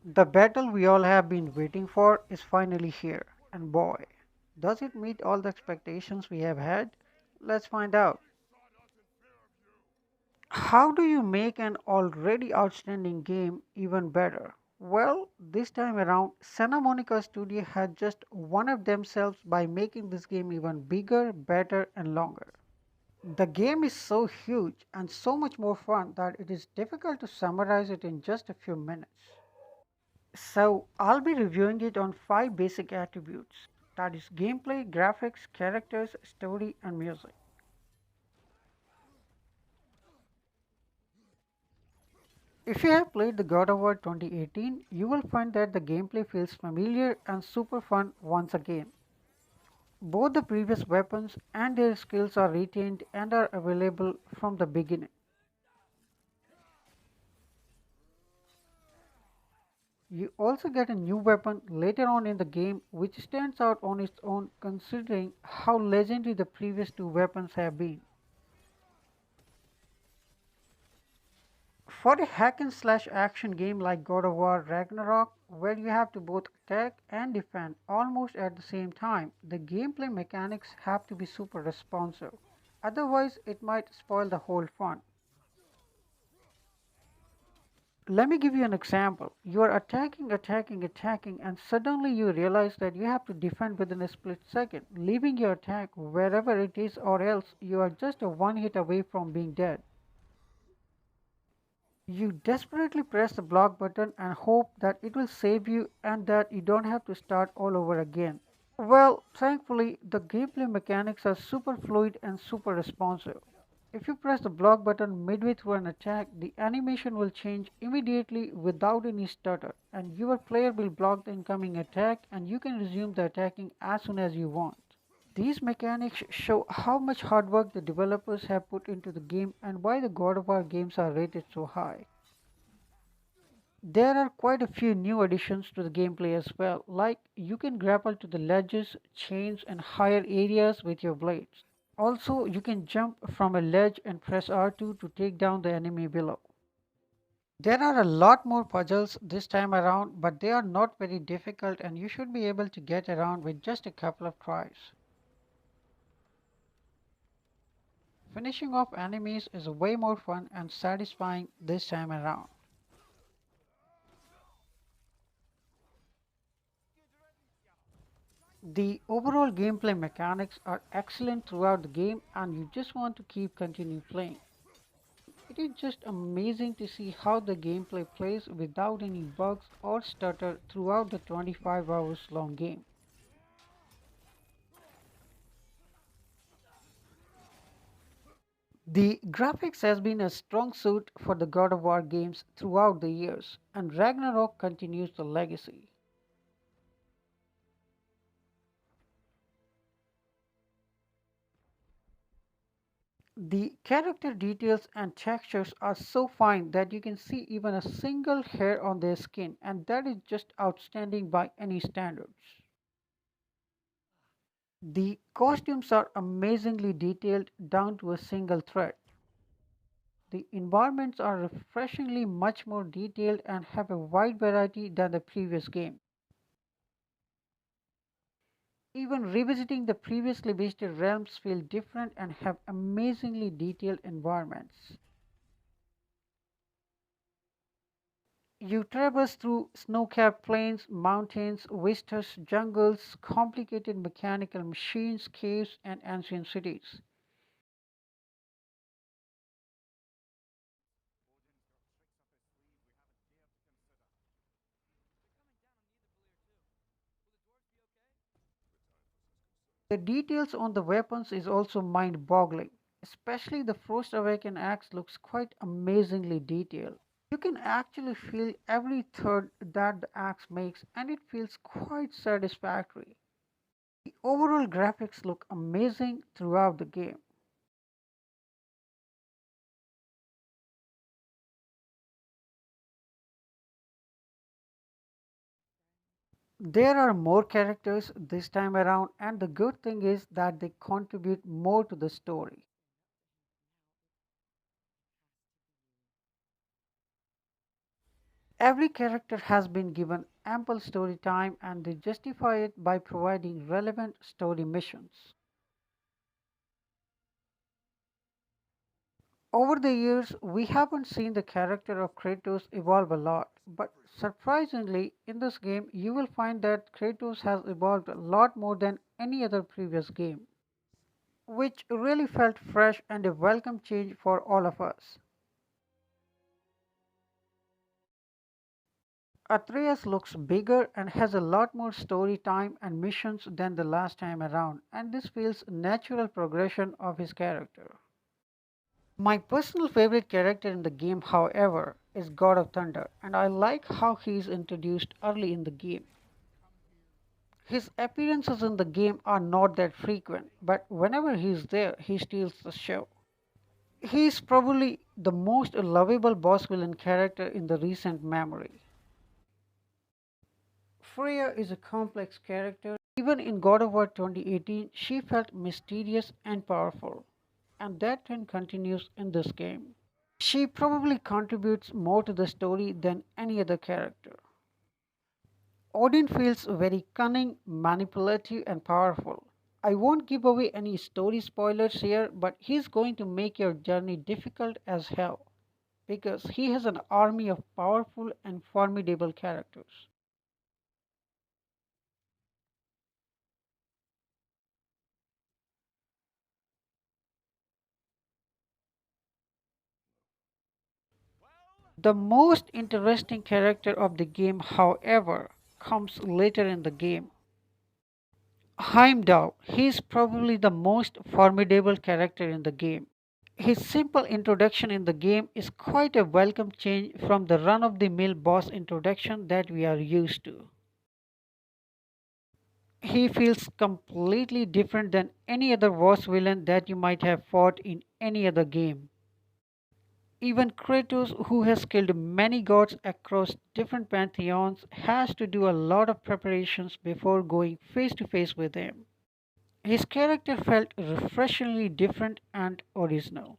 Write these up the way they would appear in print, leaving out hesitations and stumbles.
The battle we all have been waiting for is finally here, and boy, does it meet all the expectations we have had? Let's find out. How do you make an already outstanding game even better? Well, this time around, Santa Monica Studio had just one of themselves by making this game even bigger, better, and longer. The game is so huge and so much more fun that it is difficult to summarize it in just a few minutes. So, I'll be reviewing it on 5 basic attributes, that is, gameplay, graphics, characters, story, and music. If you have played the God of War 2018, you will find that the gameplay feels familiar and super fun once again. Both the previous weapons and their skills are retained and are available from the beginning. You also get a new weapon later on in the game which stands out on its own considering how legendary the previous two weapons have been. For a hack and slash action game like God of War Ragnarok, where you have to both attack and defend almost at the same time, the gameplay mechanics have to be super responsive. Otherwise, it might spoil the whole fun. Let me give you an example. You are attacking, and suddenly you realize that you have to defend within a split second, leaving your attack wherever it is, or else you are just a one hit away from being dead. You desperately press the block button and hope that it will save you and that you don't have to start all over again. Well, thankfully, the gameplay mechanics are super fluid and super responsive. If you press the block button midway through an attack, the animation will change immediately without any stutter, and your player will block the incoming attack and you can resume the attacking as soon as you want. These mechanics show how much hard work the developers have put into the game and why the God of War games are rated so high. There are quite a few new additions to the gameplay as well, like you can grapple to the ledges, chains, and higher areas with your blades. Also, you can jump from a ledge and press R2 to take down the enemy below. There are a lot more puzzles this time around, but they are not very difficult and you should be able to get around with just a couple of tries. Finishing off enemies is way more fun and satisfying this time around. The overall gameplay mechanics are excellent throughout the game and you just want to keep continue playing. It is just amazing to see how the gameplay plays without any bugs or stutter throughout the 25 hours long game. The graphics has been a strong suit for the God of War games throughout the years, and Ragnarok continues the legacy. The character details and textures are so fine that you can see even a single hair on their skin, and that is just outstanding by any standards. The costumes are amazingly detailed down to a single thread. The environments are refreshingly much more detailed and have a wide variety than the previous game. Even revisiting the previously visited realms feel different and have amazingly detailed environments. You traverse through snow-capped plains, mountains, vistas, jungles, complicated mechanical machines, caves, and ancient cities. The details on the weapons is also mind-boggling. Especially the Frost Awakened axe looks quite amazingly detailed. You can actually feel every thud that the axe makes and it feels quite satisfactory. The overall graphics look amazing throughout the game. There are more characters this time around, and the good thing is that they contribute more to the story. Every character has been given ample story time and they justify it by providing relevant story missions. Over the years, we haven't seen the character of Kratos evolve a lot, but surprisingly, in this game, you will find that Kratos has evolved a lot more than any other previous game, which really felt fresh and a welcome change for all of us. Atreus looks bigger and has a lot more story time and missions than the last time around, and this feels natural progression of his character. My personal favorite character in the game, however, is God of Thunder, and I like how he is introduced early in the game. His appearances in the game are not that frequent, but whenever he is there, he steals the show. He is probably the most lovable boss villain character in the recent memory. Freya is a complex character. Even in God of War 2018, she felt mysterious and powerful, and that trend continues in this game. She probably contributes more to the story than any other character. Odin feels very cunning, manipulative, and powerful. I won't give away any story spoilers here, but he's going to make your journey difficult as hell because he has an army of powerful and formidable characters. The most interesting character of the game, however, comes later in the game. Heimdall, he is probably the most formidable character in the game. His simple introduction in the game is quite a welcome change from the run of the mill boss introduction that we are used to. He feels completely different than any other boss villain that you might have fought in any other game. Even Kratos, who has killed many gods across different pantheons, has to do a lot of preparations before going face to face with him. His character felt refreshingly different and original.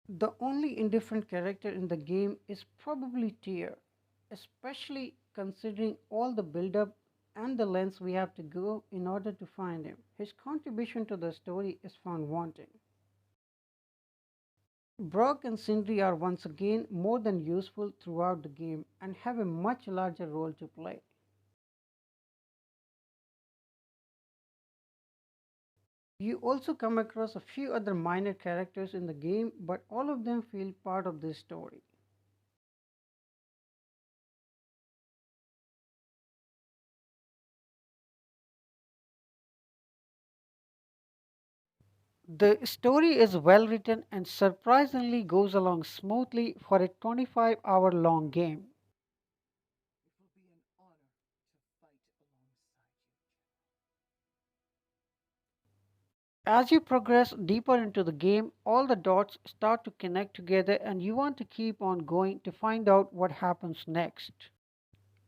The only indifferent character in the game is probably Tyr, especially considering all the build up and the lengths we have to go in order to find him. His contribution to the story is found wanting. Brock and Sindri are once again more than useful throughout the game and have a much larger role to play. You also come across a few other minor characters in the game, but all of them feel part of this story. The story is well written and surprisingly goes along smoothly for a 25-hour long game. As you progress deeper into the game, all the dots start to connect together and you want to keep on going to find out what happens next.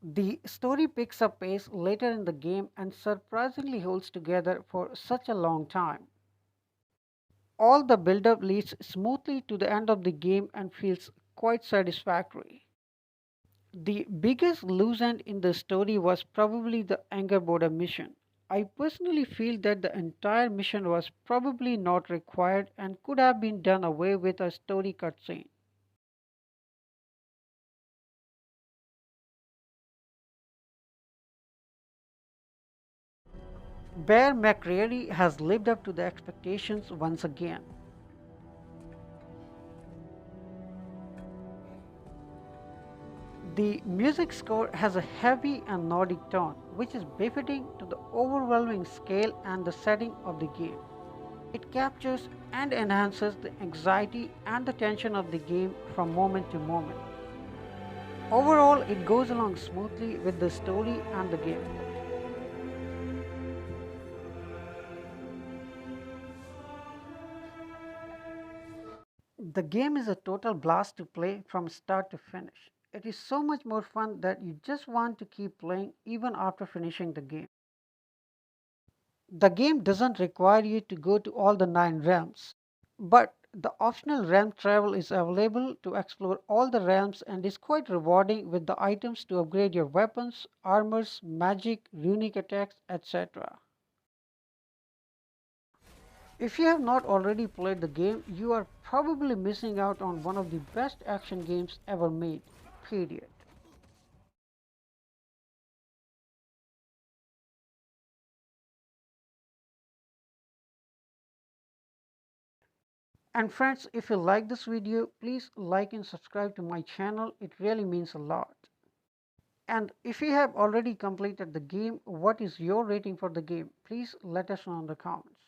The story picks up pace later in the game and surprisingly holds together for such a long time. All the build up leads smoothly to the end of the game and feels quite satisfactory. The biggest loose end in the story was probably the anger border mission. I personally feel that the entire mission was probably not required and could have been done away with a story cutscene. Bear McCreary has lived up to the expectations once again. The music score has a heavy and Nordic tone, which is befitting to the overwhelming scale and the setting of the game. It captures and enhances the anxiety and the tension of the game from moment to moment. Overall, it goes along smoothly with the story and the gameplay. The game is a total blast to play from start to finish. It is so much more fun that you just want to keep playing even after finishing the game. The game doesn't require you to go to all the 9 realms, but The optional realm travel is available to explore all the realms and is quite rewarding with the items to upgrade your weapons, armors, magic, runic attacks, etc. If you have not already played the game, you are probably missing out on one of the best action games ever made, period. And friends, if you like this video, please like and subscribe to my channel. It really means a lot. And if you have already completed the game, what is your rating for the game? Please let us know in the comments.